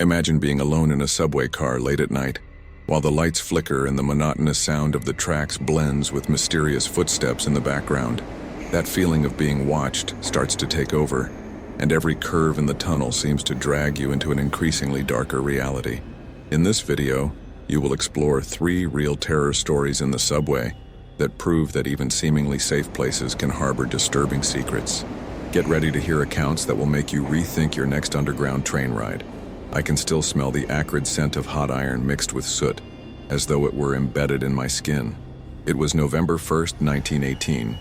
Imagine being alone in a subway car late at night, while the lights flicker and the monotonous sound of the tracks blends with mysterious footsteps in the background. That feeling of being watched starts to take over, and every curve in the tunnel seems to drag you into an increasingly darker reality. In this video, you will explore 3 real terror stories in the subway that prove that even seemingly safe places can harbor disturbing secrets. Get ready to hear accounts that will make you rethink your next underground train ride. I can still smell the acrid scent of hot iron mixed with soot, as though it were embedded in my skin. It was November 1st, 1918,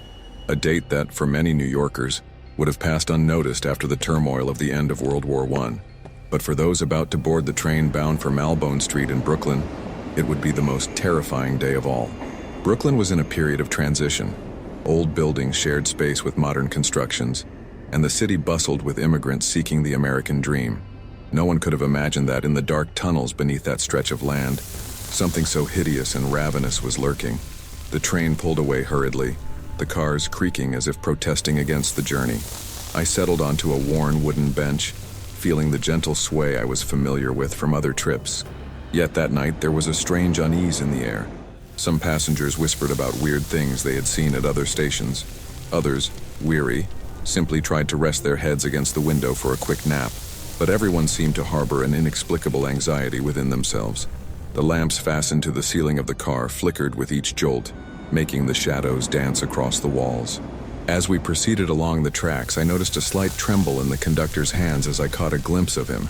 a date that, for many New Yorkers, would have passed unnoticed after the turmoil of the end of World War I. But for those about to board the train bound for Malbone Street in Brooklyn, it would be the most terrifying day of all. Brooklyn was in a period of transition. Old buildings shared space with modern constructions, and the city bustled with immigrants seeking the American dream. No one could have imagined that in the dark tunnels beneath that stretch of land, something so hideous and ravenous was lurking. The train pulled away hurriedly, the cars creaking as if protesting against the journey. I settled onto a worn wooden bench, feeling the gentle sway I was familiar with from other trips. Yet that night there was a strange unease in the air. Some passengers whispered about weird things they had seen at other stations. Others, weary, simply tried to rest their heads against the window for a quick nap. But everyone seemed to harbor an inexplicable anxiety within themselves. The lamps fastened to the ceiling of the car flickered with each jolt, making the shadows dance across the walls. As we proceeded along the tracks, I noticed a slight tremble in the conductor's hands as I caught a glimpse of him.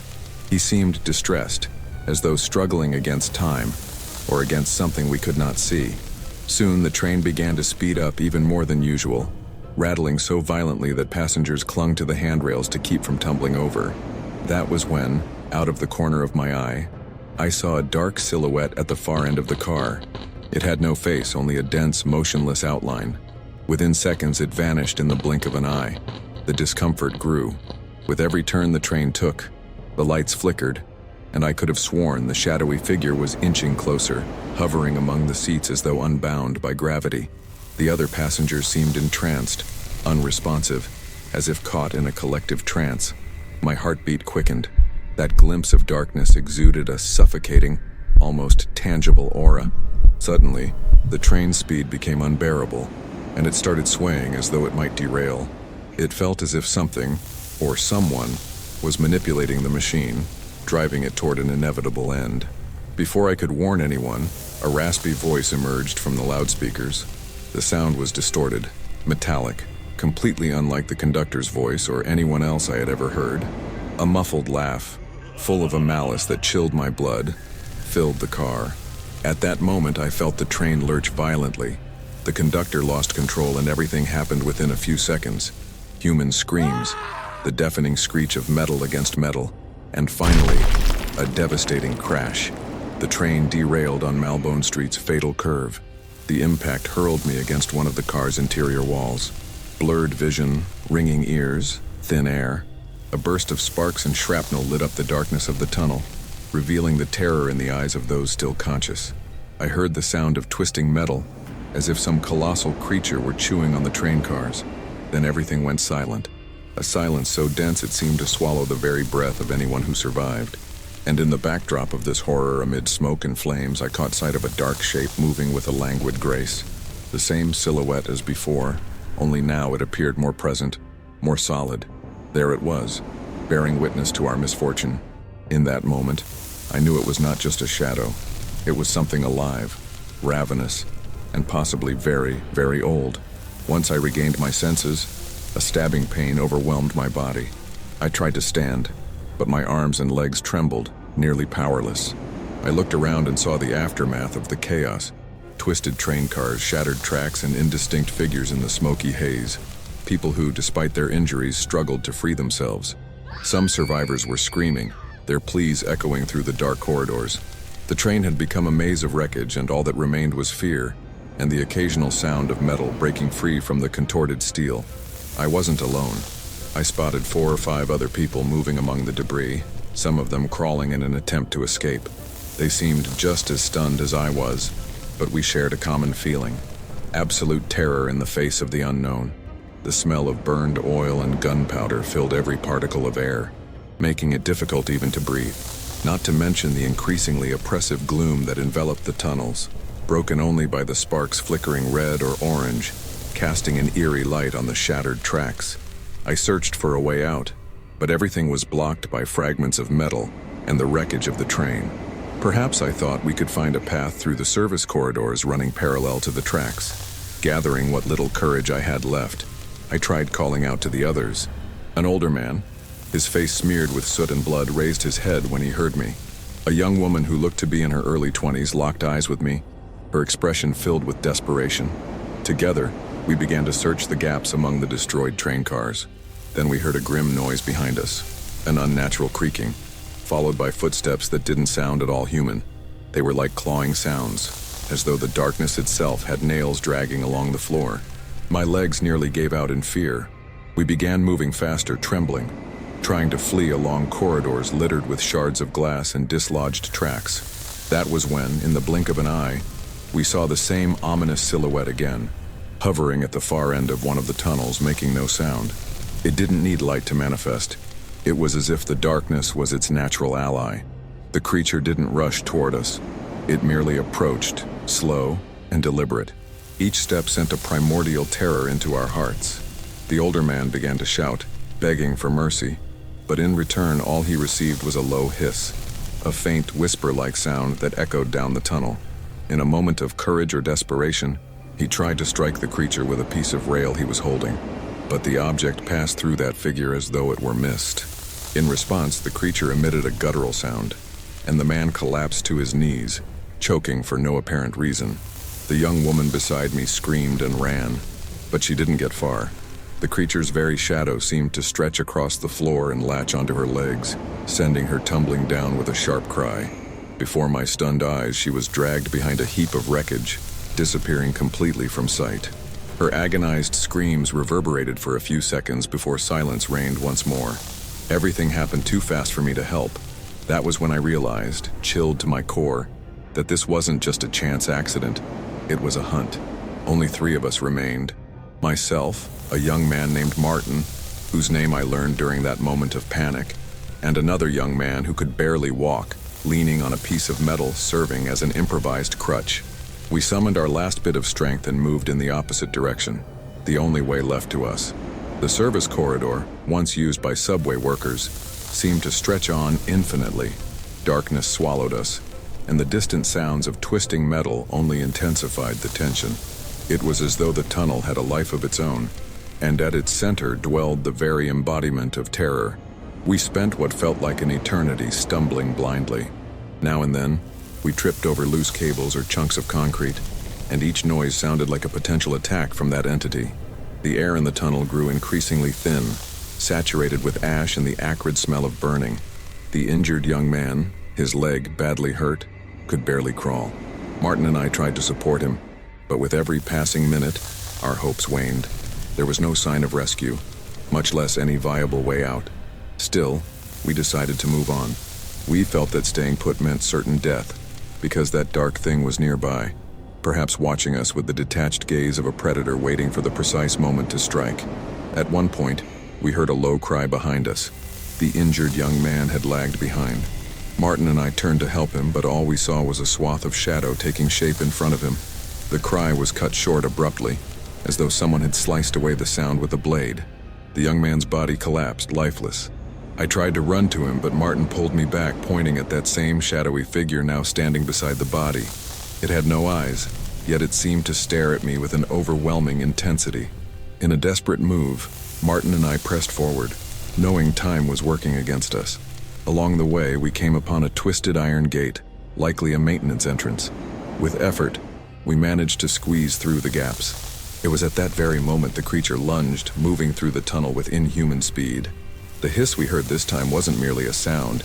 He seemed distressed, as though struggling against time, or against something we could not see. Soon the train began to speed up even more than usual, rattling so violently that passengers clung to the handrails to keep from tumbling over. That was when, out of the corner of my eye, I saw a dark silhouette at the far end of the car. It had no face, only a dense, motionless outline. Within seconds, it vanished in the blink of an eye. The discomfort grew. With every turn the train took, the lights flickered, and I could have sworn the shadowy figure was inching closer, hovering among the seats as though unbound by gravity. The other passengers seemed entranced, unresponsive, as if caught in a collective trance. My heartbeat quickened. That glimpse of darkness exuded a suffocating, almost tangible aura. Suddenly, the train's speed became unbearable, and it started swaying as though it might derail. It felt as if something, or someone, was manipulating the machine, driving it toward an inevitable end. Before I could warn anyone, a raspy voice emerged from the loudspeakers. The sound was distorted, metallic, completely unlike the conductor's voice or anyone else I had ever heard. A muffled laugh, full of a malice that chilled my blood, filled the car. At that moment, I felt the train lurch violently. The conductor lost control and everything happened within a few seconds. Human screams, the deafening screech of metal against metal, and finally, a devastating crash. The train derailed on Malbone Street's fatal curve. The impact hurled me against one of the car's interior walls. Blurred vision, ringing ears, thin air. A burst of sparks and shrapnel lit up the darkness of the tunnel, revealing the terror in the eyes of those still conscious. I heard the sound of twisting metal, as if some colossal creature were chewing on the train cars. Then everything went silent, a silence so dense it seemed to swallow the very breath of anyone who survived. And in the backdrop of this horror amid smoke and flames, I caught sight of a dark shape moving with a languid grace. The same silhouette as before, only now it appeared more present, more solid. There it was, bearing witness to our misfortune. In that moment, I knew it was not just a shadow. It was something alive, ravenous, and possibly very, very old. Once I regained my senses, a stabbing pain overwhelmed my body. I tried to stand, but my arms and legs trembled, nearly powerless. I looked around and saw the aftermath of the chaos. Twisted train cars, shattered tracks, and indistinct figures in the smoky haze. People who, despite their injuries, struggled to free themselves. Some survivors were screaming, their pleas echoing through the dark corridors. The train had become a maze of wreckage, and all that remained was fear, and the occasional sound of metal breaking free from the contorted steel. I wasn't alone. I spotted 4 or 5 other people moving among the debris, some of them crawling in an attempt to escape. They seemed just as stunned as I was, but we shared a common feeling: absolute terror in the face of the unknown. The smell of burned oil and gunpowder filled every particle of air, making it difficult even to breathe. not to mention the increasingly oppressive gloom that enveloped the tunnels, broken only by the sparks flickering red or orange, casting an eerie light on the shattered tracks. I searched for a way out, but everything was blocked by fragments of metal and the wreckage of the train. Perhaps I thought we could find a path through the service corridors running parallel to the tracks. Gathering what little courage I had left, I tried calling out to the others. An older man, his face smeared with soot and blood, raised his head when he heard me. A young woman who looked to be in her early 20s locked eyes with me, her expression filled with desperation. Together, we began to search the gaps among the destroyed train cars. Then we heard a grim noise behind us, an unnatural creaking, followed by footsteps that didn't sound at all human. They were like clawing sounds, as though the darkness itself had nails dragging along the floor. My legs nearly gave out in fear. We began moving faster, trembling, trying to flee along corridors littered with shards of glass and dislodged tracks. That was when, in the blink of an eye, we saw the same ominous silhouette again, hovering at the far end of one of the tunnels, making no sound. It didn't need light to manifest. It was as if the darkness was its natural ally. The creature didn't rush toward us. It merely approached, slow and deliberate. Each step sent a primordial terror into our hearts. The older man began to shout, begging for mercy, but in return all he received was a low hiss, a faint whisper-like sound that echoed down the tunnel. In a moment of courage or desperation, he tried to strike the creature with a piece of rail he was holding, but the object passed through that figure as though it were mist. In response, the creature emitted a guttural sound, and the man collapsed to his knees, choking for no apparent reason. The young woman beside me screamed and ran, but she didn't get far. The creature's very shadow seemed to stretch across the floor and latch onto her legs, sending her tumbling down with a sharp cry. Before my stunned eyes, she was dragged behind a heap of wreckage, disappearing completely from sight. Her agonized screams reverberated for a few seconds before silence reigned once more. Everything happened too fast for me to help. That was when I realized, chilled to my core, that this wasn't just a chance accident. It was a hunt. Only 3 of us remained. Myself, a young man named Martin, whose name I learned during that moment of panic, and another young man who could barely walk, leaning on a piece of metal serving as an improvised crutch. We summoned our last bit of strength and moved in the opposite direction, the only way left to us. The service corridor, once used by subway workers, seemed to stretch on infinitely. Darkness swallowed us, and the distant sounds of twisting metal only intensified the tension. It was as though the tunnel had a life of its own, and at its center dwelled the very embodiment of terror. We spent what felt like an eternity stumbling blindly. Now and then, we tripped over loose cables or chunks of concrete, and each noise sounded like a potential attack from that entity. The air in the tunnel grew increasingly thin, saturated with ash and the acrid smell of burning. The injured young man, his leg badly hurt, could barely crawl. Martin and I tried to support him, but with every passing minute, our hopes waned. There was no sign of rescue, much less any viable way out. Still, we decided to move on. We felt that staying put meant certain death, because that dark thing was nearby, perhaps watching us with the detached gaze of a predator waiting for the precise moment to strike. At one point, we heard a low cry behind us. The injured young man had lagged behind. Martin and I turned to help him, but all we saw was a swath of shadow taking shape in front of him. The cry was cut short abruptly, as though someone had sliced away the sound with a blade. The young man's body collapsed, lifeless. I tried to run to him, but Martin pulled me back, pointing at that same shadowy figure now standing beside the body. It had no eyes, yet it seemed to stare at me with an overwhelming intensity. In a desperate move, Martin and I pressed forward, knowing time was working against us. Along the way, we came upon a twisted iron gate, likely a maintenance entrance. With effort, we managed to squeeze through the gaps. It was at that very moment the creature lunged, moving through the tunnel with inhuman speed. The hiss we heard this time wasn't merely a sound.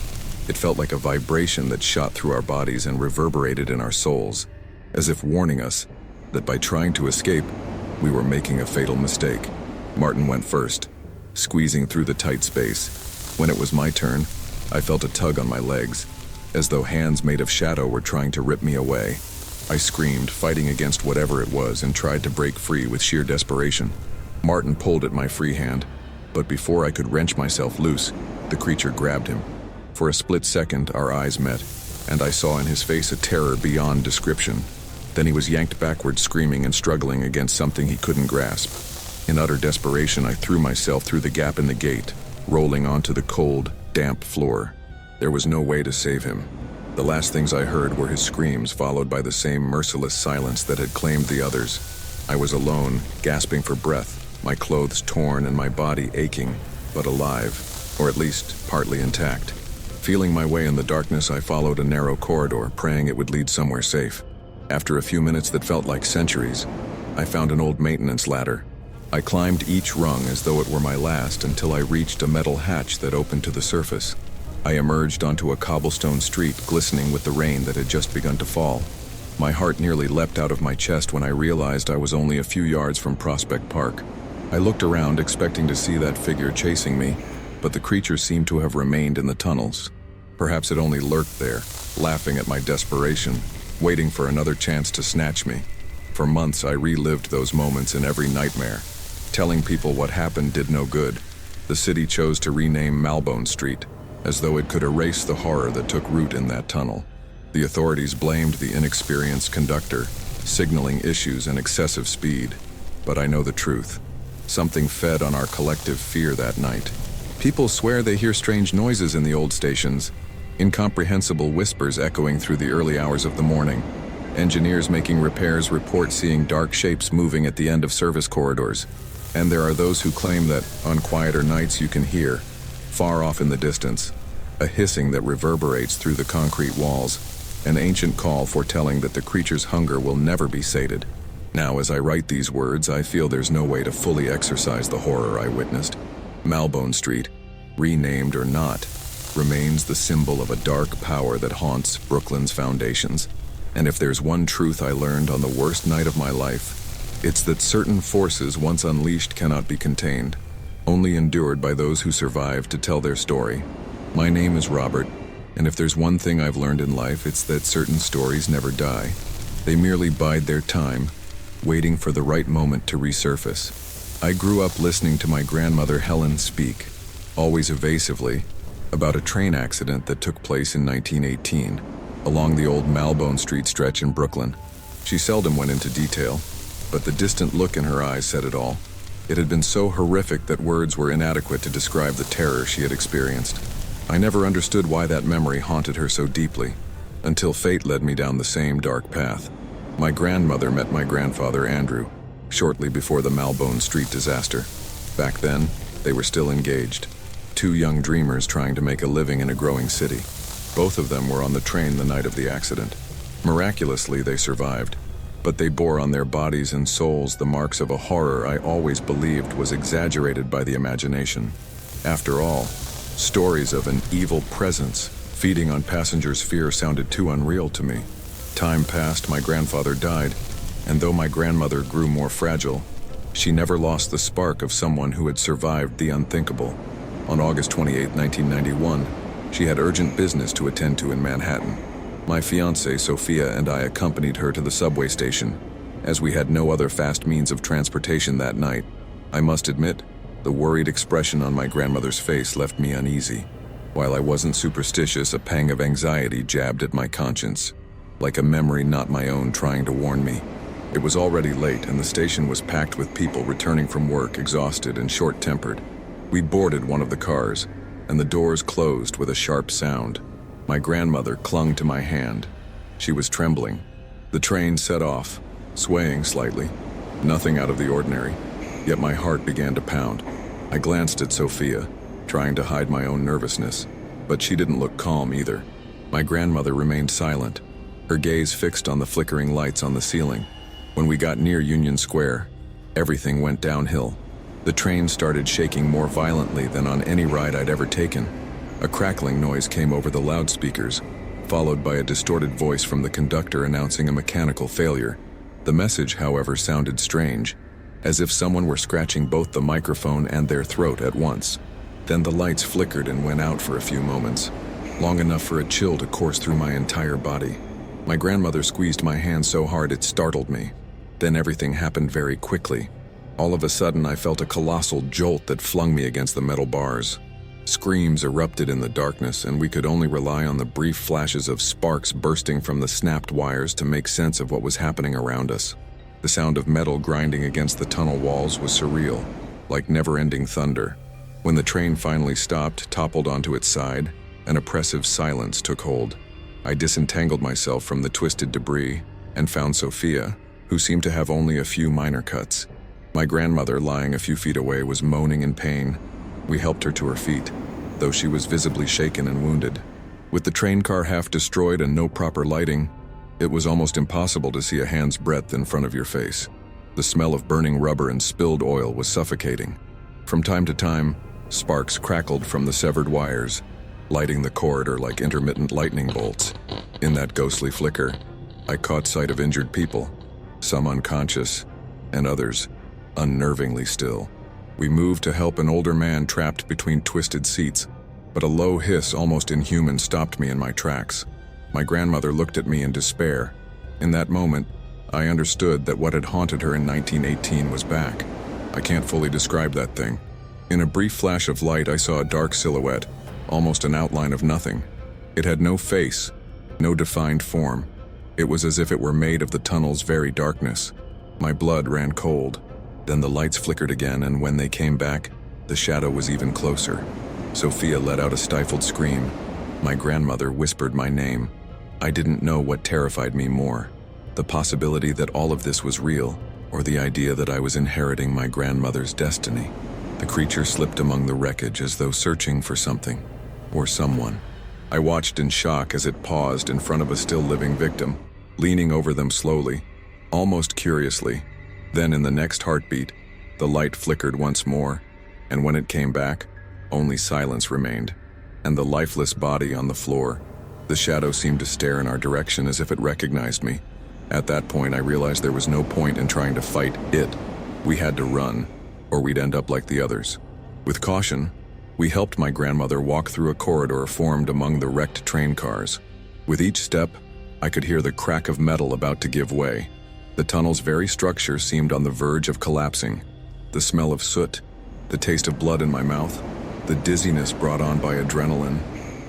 It felt like a vibration that shot through our bodies and reverberated in our souls, as if warning us that by trying to escape, we were making a fatal mistake. Martin went first, squeezing through the tight space. When it was my turn, I felt a tug on my legs, as though hands made of shadow were trying to rip me away. I screamed, fighting against whatever it was, and tried to break free with sheer desperation. Martin pulled at my free hand, but before I could wrench myself loose, the creature grabbed him. For a split second, our eyes met, and I saw in his face a terror beyond description. Then he was yanked backward, screaming and struggling against something he couldn't grasp. In utter desperation, I threw myself through the gap in the gate, rolling onto the cold, damp floor. There was no way to save him. The last things I heard were his screams, followed by the same merciless silence that had claimed the others. I was alone, gasping for breath, my clothes torn and my body aching, but alive, or at least partly intact. Feeling my way in the darkness, I followed a narrow corridor, praying it would lead somewhere safe. After a few minutes that felt like centuries, I found an old maintenance ladder. I climbed each rung as though it were my last until I reached a metal hatch that opened to the surface. I emerged onto a cobblestone street, glistening with the rain that had just begun to fall. My heart nearly leapt out of my chest when I realized I was only a few yards from Prospect Park. I looked around, expecting to see that figure chasing me, but the creature seemed to have remained in the tunnels. Perhaps it only lurked there, laughing at my desperation, waiting for another chance to snatch me. For months, I relived those moments in every nightmare. Telling people what happened did no good. The city chose to rename Malbone Street, as though it could erase the horror that took root in that tunnel. The authorities blamed the inexperienced conductor, signaling issues and excessive speed. But I know the truth. Something fed on our collective fear that night. People swear they hear strange noises in the old stations, incomprehensible whispers echoing through the early hours of the morning. Engineers making repairs report seeing dark shapes moving at the end of service corridors. And there are those who claim that, on quieter nights, you can hear, far off in the distance, a hissing that reverberates through the concrete walls, an ancient call foretelling that the creature's hunger will never be sated. Now, as I write these words, I feel there's no way to fully exorcise the horror I witnessed. Malbone Street, renamed or not, remains the symbol of a dark power that haunts Brooklyn's foundations. And if there's one truth I learned on the worst night of my life, it's that certain forces once unleashed cannot be contained, only endured by those who survive to tell their story. My name is Robert, and if there's one thing I've learned in life, it's that certain stories never die. They merely bide their time, waiting for the right moment to resurface. I grew up listening to my grandmother Helen speak, always evasively, about a train accident that took place in 1918, along the old Malbone Street stretch in Brooklyn. She seldom went into detail, but the distant look in her eyes said it all. It had been so horrific that words were inadequate to describe the terror she had experienced. I never understood why that memory haunted her so deeply, until fate led me down the same dark path. My grandmother met my grandfather Andrew, shortly before the Malbone Street disaster. Back then, they were still engaged, two young dreamers trying to make a living in a growing city. Both of them were on the train the night of the accident. Miraculously, they survived, but they bore on their bodies and souls the marks of a horror I always believed was exaggerated by the imagination. After all, stories of an evil presence feeding on passengers' fear sounded too unreal to me. Time passed, my grandfather died, and though my grandmother grew more fragile, she never lost the spark of someone who had survived the unthinkable. On August 28, 1991, she had urgent business to attend to in Manhattan. My fiancée, Sophia, and I accompanied her to the subway station, as we had no other fast means of transportation that night. I must admit, the worried expression on my grandmother's face left me uneasy. While I wasn't superstitious, a pang of anxiety jabbed at my conscience, like a memory not my own trying to warn me. It was already late, and the station was packed with people returning from work, exhausted and short-tempered. We boarded one of the cars, and the doors closed with a sharp sound. My grandmother clung to my hand. She was trembling. The train set off, swaying slightly. Nothing out of the ordinary, yet my heart began to pound. I glanced at Sophia, trying to hide my own nervousness, but she didn't look calm either. My grandmother remained silent, her gaze fixed on the flickering lights on the ceiling. When we got near Union Square, everything went downhill. The train started shaking more violently than on any ride I'd ever taken. A crackling noise came over the loudspeakers, followed by a distorted voice from the conductor announcing a mechanical failure. The message, however, sounded strange, as if someone were scratching both the microphone and their throat at once. Then the lights flickered and went out for a few moments, long enough for a chill to course through my entire body. My grandmother squeezed my hand so hard it startled me. Then everything happened very quickly. All of a sudden, I felt a colossal jolt that flung me against the metal bars. Screams erupted in the darkness, and we could only rely on the brief flashes of sparks bursting from the snapped wires to make sense of what was happening around us. The sound of metal grinding against the tunnel walls was surreal, like never-ending thunder. When the train finally stopped, toppled onto its side, an oppressive silence took hold. I disentangled myself from the twisted debris and found Sophia, who seemed to have only a few minor cuts. My grandmother, lying a few feet away, was moaning in pain. We helped her to her feet, though she was visibly shaken and wounded. With the train car half destroyed and no proper lighting, it was almost impossible to see a hand's breadth in front of your face. The smell of burning rubber and spilled oil was suffocating. From time to time, sparks crackled from the severed wires, lighting the corridor like intermittent lightning bolts. In that ghostly flicker, I caught sight of injured people, some unconscious, and others unnervingly still. We moved to help an older man trapped between twisted seats, but a low hiss, almost inhuman, stopped me in my tracks. My grandmother looked at me in despair. In that moment, I understood that what had haunted her in 1918 was back. I can't fully describe that thing. In a brief flash of light, I saw a dark silhouette, almost an outline of nothing. It had no face, no defined form. It was as if it were made of the tunnel's very darkness. My blood ran cold. Then the lights flickered again, and when they came back, the shadow was even closer. Sophia let out a stifled scream. My grandmother whispered my name. I didn't know what terrified me more, the possibility that all of this was real, or the idea that I was inheriting my grandmother's destiny. The creature slipped among the wreckage as though searching for something, or someone. I watched in shock as it paused in front of a still living victim, leaning over them slowly, almost curiously. Then in the next heartbeat, the light flickered once more, and when it came back, only silence remained, and the lifeless body on the floor. The shadow seemed to stare in our direction as if it recognized me. At that point, I realized there was no point in trying to fight it. We had to run, or we'd end up like the others. With caution, we helped my grandmother walk through a corridor formed among the wrecked train cars. With each step, I could hear the crack of metal about to give way. The tunnel's very structure seemed on the verge of collapsing. The smell of soot, the taste of blood in my mouth, the dizziness brought on by adrenaline,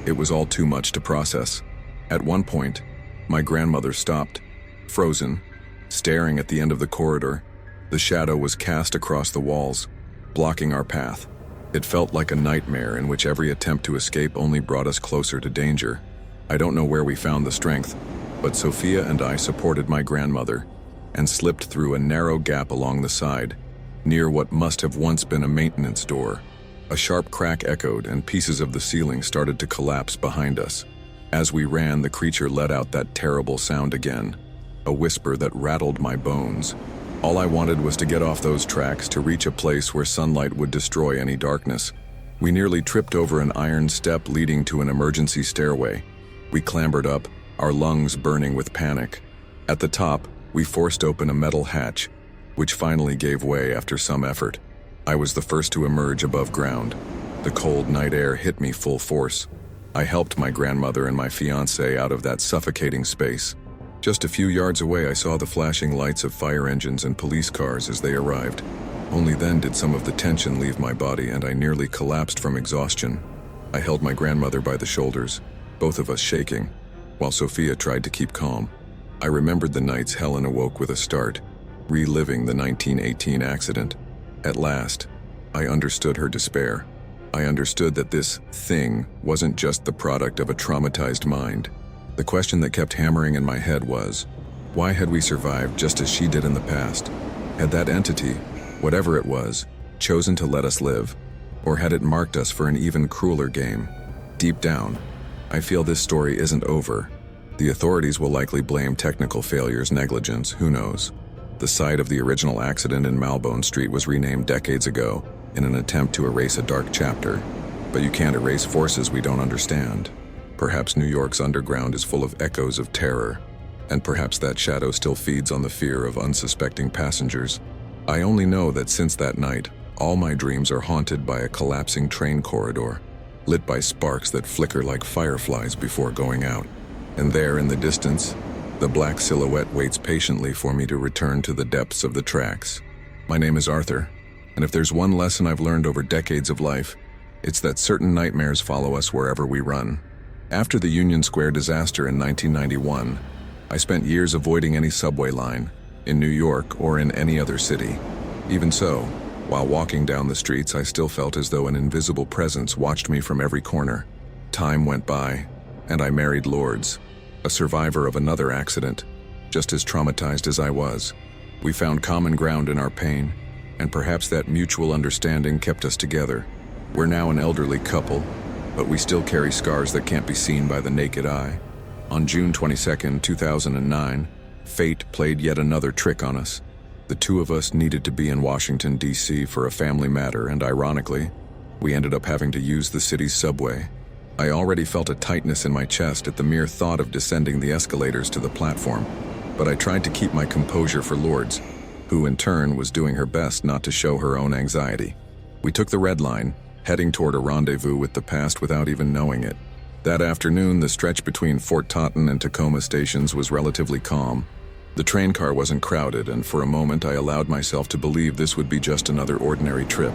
it was all too much to process. At one point, my grandmother stopped, frozen, staring at the end of the corridor. The shadow was cast across the walls, blocking our path. It felt like a nightmare in which every attempt to escape only brought us closer to danger. I don't know where we found the strength, but Sophia and I supported my grandmother and slipped through a narrow gap along the side, near what must have once been a maintenance door. A sharp crack echoed, and pieces of the ceiling started to collapse behind us. As we ran, the creature let out that terrible sound again, a whisper that rattled my bones. All I wanted was to get off those tracks, to reach a place where sunlight would destroy any darkness. We nearly tripped over an iron step leading to an emergency stairway. We clambered up, our lungs burning with panic. At the top, we forced open a metal hatch, which finally gave way after some effort. I was the first to emerge above ground. The cold night air hit me full force. I helped my grandmother and my fiancé out of that suffocating space. Just a few yards away, I saw the flashing lights of fire engines and police cars as they arrived. Only then did some of the tension leave my body, and I nearly collapsed from exhaustion. I held my grandmother by the shoulders, both of us shaking, while Sophia tried to keep calm. I remembered the nights Helen awoke with a start, reliving the 1918 accident. At last, I understood her despair. I understood that this thing wasn't just the product of a traumatized mind. The question that kept hammering in my head was, why had we survived just as she did in the past? Had that entity, whatever it was, chosen to let us live? Or had it marked us for an even crueler game? Deep down, I feel this story isn't over. The authorities will likely blame technical failures, negligence, who knows. The site of the original accident in Malbone Street was renamed decades ago in an attempt to erase a dark chapter. But you can't erase forces we don't understand. Perhaps New York's underground is full of echoes of terror, and perhaps that shadow still feeds on the fear of unsuspecting passengers. I only know that since that night, all my dreams are haunted by a collapsing train corridor, lit by sparks that flicker like fireflies before going out. And there in the distance, the black silhouette waits patiently for me to return to the depths of the tracks. My name is Arthur, and if there's one lesson I've learned over decades of life, It's that certain nightmares follow us wherever we run. After the Union Square disaster in 1991, I spent years avoiding any subway line, in New York or in any other city. Even so, while walking down the streets, I still felt as though an invisible presence watched me from every corner. Time went by, and I married Lourdes, a survivor of another accident, just as traumatized as I was. We found common ground in our pain, and perhaps that mutual understanding kept us together. We're now an elderly couple, but we still carry scars that can't be seen by the naked eye. On June 22, 2009, fate played yet another trick on us. The two of us needed to be in Washington, D.C. for a family matter, and ironically, we ended up having to use the city's subway. I already felt a tightness in my chest at the mere thought of descending the escalators to the platform, but I tried to keep my composure for Lourdes, who in turn was doing her best not to show her own anxiety. We took the red line, heading toward a rendezvous with the past without even knowing it. That afternoon, the stretch between Fort Totten and Tacoma stations was relatively calm. The train car wasn't crowded, and for a moment I allowed myself to believe this would be just another ordinary trip.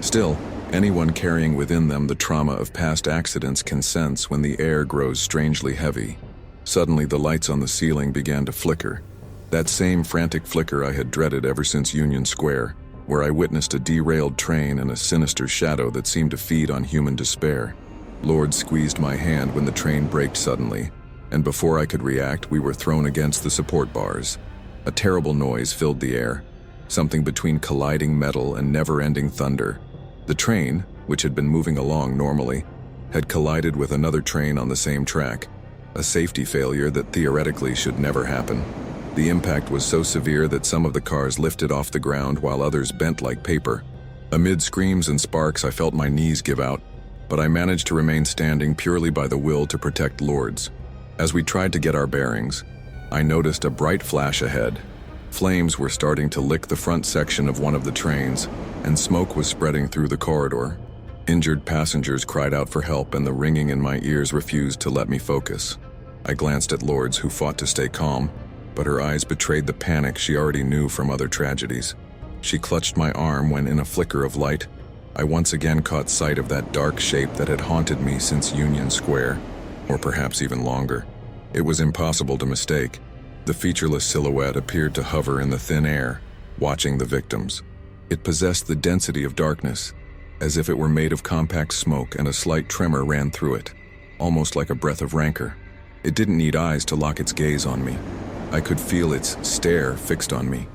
Still, anyone carrying within them the trauma of past accidents can sense when the air grows strangely heavy. Suddenly, the lights on the ceiling began to flicker. That same frantic flicker I had dreaded ever since Union Square, where I witnessed a derailed train and a sinister shadow that seemed to feed on human despair. Lourdes squeezed my hand when the train braked suddenly, and before I could react, we were thrown against the support bars. A terrible noise filled the air, something between colliding metal and never-ending thunder. The train, which had been moving along normally, had collided with another train on the same track, a safety failure that theoretically should never happen. The impact was so severe that some of the cars lifted off the ground while others bent like paper. Amid screams and sparks, I felt my knees give out, but I managed to remain standing purely by the will to protect Lourdes. As we tried to get our bearings, I noticed a bright flash ahead. Flames were starting to lick the front section of one of the trains, and smoke was spreading through the corridor. Injured passengers cried out for help, and the ringing in my ears refused to let me focus. I glanced at Lourdes, who fought to stay calm, but her eyes betrayed the panic she already knew from other tragedies. She clutched my arm when, in a flicker of light, I once again caught sight of that dark shape that had haunted me since Union Square, or perhaps even longer. It was impossible to mistake. The featureless silhouette appeared to hover in the thin air, watching the victims. It possessed the density of darkness, as if it were made of compact smoke, and a slight tremor ran through it, almost like a breath of rancor. It didn't need eyes to lock its gaze on me. I could feel its stare fixed on me,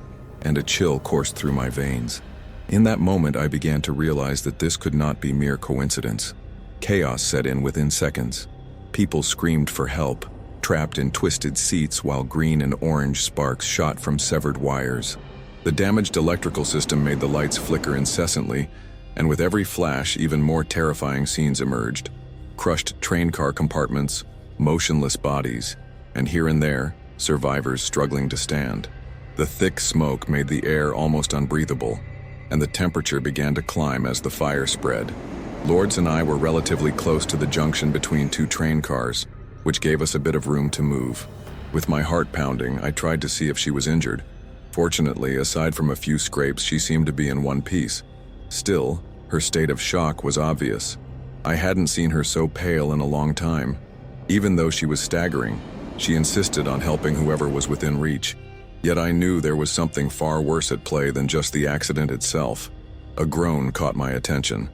and a chill coursed through my veins. In that moment, I began to realize that this could not be mere coincidence. Chaos set in within seconds. People screamed for help, trapped in twisted seats while green and orange sparks shot from severed wires. The damaged electrical system made the lights flicker incessantly, and with every flash, even more terrifying scenes emerged. Crushed train car compartments, motionless bodies, and here and there, survivors struggling to stand. The thick smoke made the air almost unbreathable, and the temperature began to climb as the fire spread. Lourdes and I were relatively close to the junction between two train cars, which gave us a bit of room to move. With my heart pounding, I tried to see if she was injured. Fortunately, aside from a few scrapes, she seemed to be in one piece. Still, her state of shock was obvious. I hadn't seen her so pale in a long time. Even though she was staggering, she insisted on helping whoever was within reach. Yet I knew there was something far worse at play than just the accident itself. A groan caught my attention.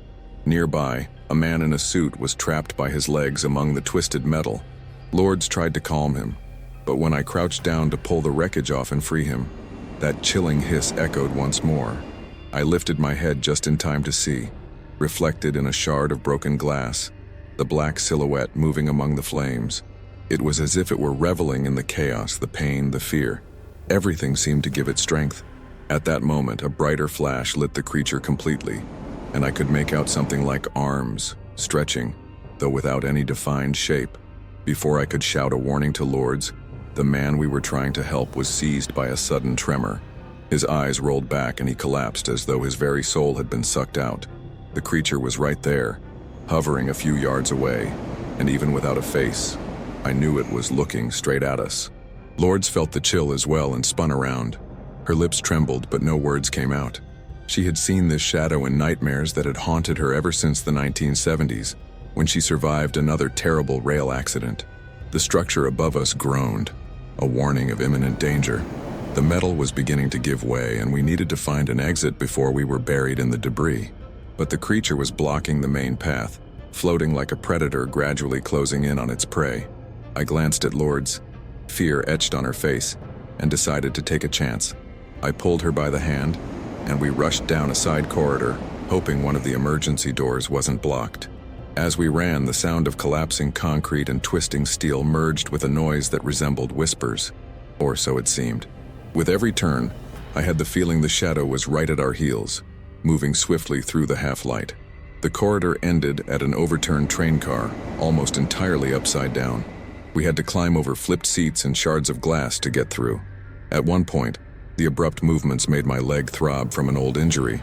Nearby, a man in a suit was trapped by his legs among the twisted metal. Lourdes tried to calm him, but when I crouched down to pull the wreckage off and free him, that chilling hiss echoed once more. I lifted my head just in time to see, reflected in a shard of broken glass, the black silhouette moving among the flames. It was as if it were reveling in the chaos, the pain, the fear. Everything seemed to give it strength. At that moment, a brighter flash lit the creature completely, and I could make out something like arms, stretching, though without any defined shape. Before I could shout a warning to Lourdes, the man we were trying to help was seized by a sudden tremor. His eyes rolled back and he collapsed as though his very soul had been sucked out. The creature was right there, hovering a few yards away, and even without a face, I knew it was looking straight at us. Lourdes felt the chill as well and spun around. Her lips trembled, but no words came out. She had seen this shadow in nightmares that had haunted her ever since the 1970s, when she survived another terrible rail accident. The structure above us groaned, a warning of imminent danger. The metal was beginning to give way, and we needed to find an exit before we were buried in the debris. But the creature was blocking the main path, floating like a predator gradually closing in on its prey. I glanced at Lourdes, fear etched on her face, and decided to take a chance. I pulled her by the hand, and we rushed down a side corridor, hoping one of the emergency doors wasn't blocked. As we ran, the sound of collapsing concrete and twisting steel merged with a noise that resembled whispers, or so it seemed. With every turn, I had the feeling the shadow was right at our heels, moving swiftly through the half-light. The corridor ended at an overturned train car, almost entirely upside down. We had to climb over flipped seats and shards of glass to get through. At one point, the abrupt movements made my leg throb from an old injury.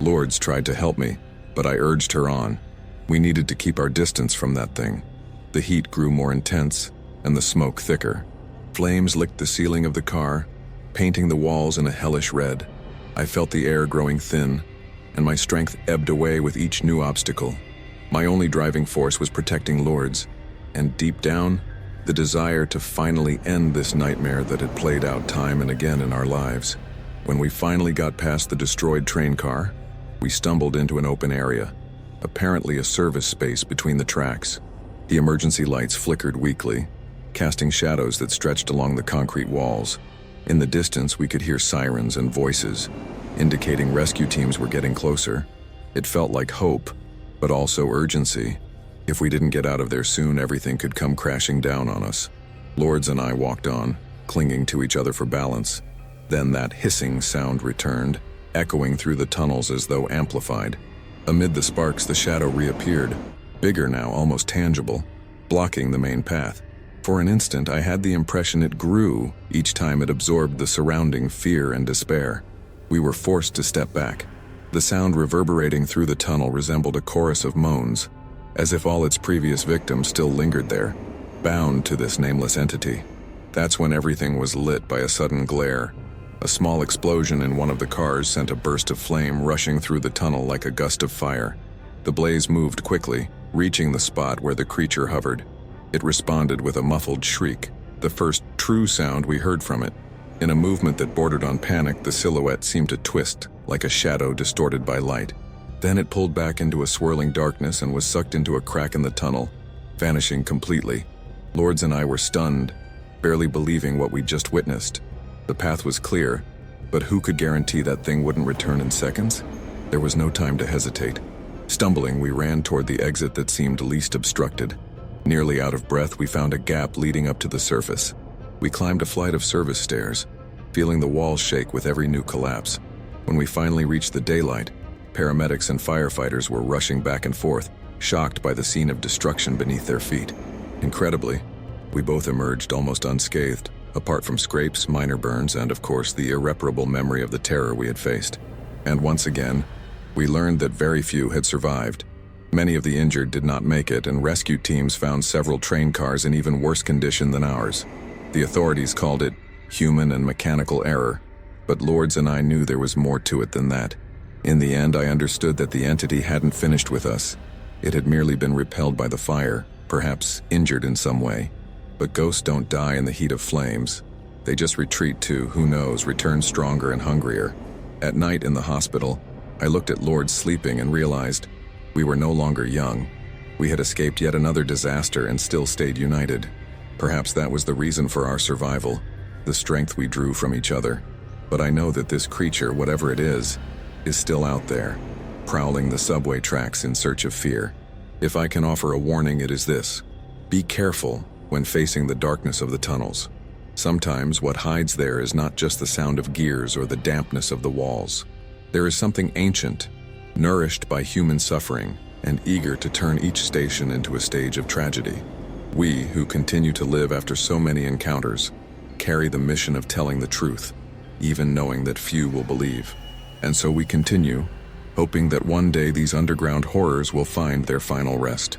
Lourdes tried to help me, but I urged her on. We needed to keep our distance from that thing. The heat grew more intense, and the smoke thicker. Flames licked the ceiling of the car, painting the walls in a hellish red. I felt the air growing thin, and my strength ebbed away with each new obstacle. My only driving force was protecting Lourdes, and deep down, the desire to finally end this nightmare that had played out time and again in our lives. When we finally got past the destroyed train car, we stumbled into an open area, apparently a service space between the tracks. The emergency lights flickered weakly, casting shadows that stretched along the concrete walls. In the distance, we could hear sirens and voices, indicating rescue teams were getting closer. It felt like hope, but also urgency. If we didn't get out of there soon, everything could come crashing down on us. Lourdes and I walked on, clinging to each other for balance. Then that hissing sound returned, echoing through the tunnels as though amplified. Amid the sparks, the shadow reappeared, bigger now, almost tangible, blocking the main path. For an instant, I had the impression it grew each time it absorbed the surrounding fear and despair. We were forced to step back. The sound reverberating through the tunnel resembled a chorus of moans, as if all its previous victims still lingered there, bound to this nameless entity. That's when everything was lit by a sudden glare. A small explosion in one of the cars sent a burst of flame rushing through the tunnel like a gust of fire. The blaze moved quickly, reaching the spot where the creature hovered. It responded with a muffled shriek, the first true sound we heard from it. In a movement that bordered on panic, the silhouette seemed to twist, like a shadow distorted by light. Then it pulled back into a swirling darkness and was sucked into a crack in the tunnel, vanishing completely. Lourdes and I were stunned, barely believing what we'd just witnessed. The path was clear, but who could guarantee that thing wouldn't return in seconds? There was no time to hesitate. Stumbling, we ran toward the exit that seemed least obstructed. Nearly out of breath, we found a gap leading up to the surface. We climbed a flight of service stairs, feeling the walls shake with every new collapse. When we finally reached the daylight, paramedics and firefighters were rushing back and forth, shocked by the scene of destruction beneath their feet. Incredibly, we both emerged almost unscathed, apart from scrapes, minor burns, and of course the irreparable memory of the terror we had faced. And once again, we learned that very few had survived. Many of the injured did not make it, and rescue teams found several train cars in even worse condition than ours. The authorities called it human and mechanical error, but Lourdes and I knew there was more to it than that. In the end, I understood that the entity hadn't finished with us. It had merely been repelled by the fire, perhaps injured in some way. But ghosts don't die in the heat of flames. They just retreat to, who knows, return stronger and hungrier. At night in the hospital, I looked at Lourdes sleeping and realized we were no longer young. We had escaped yet another disaster and still stayed united. Perhaps that was the reason for our survival, the strength we drew from each other. But I know that this creature, whatever it is still out there, prowling the subway tracks in search of fear. If I can offer a warning, it is this: be careful when facing the darkness of the tunnels. Sometimes what hides there is not just the sound of gears or the dampness of the walls. There is something ancient, nourished by human suffering, and eager to turn each station into a stage of tragedy. We, who continue to live after so many encounters, carry the mission of telling the truth, even knowing that few will believe. And so we continue, hoping that one day these underground horrors will find their final rest.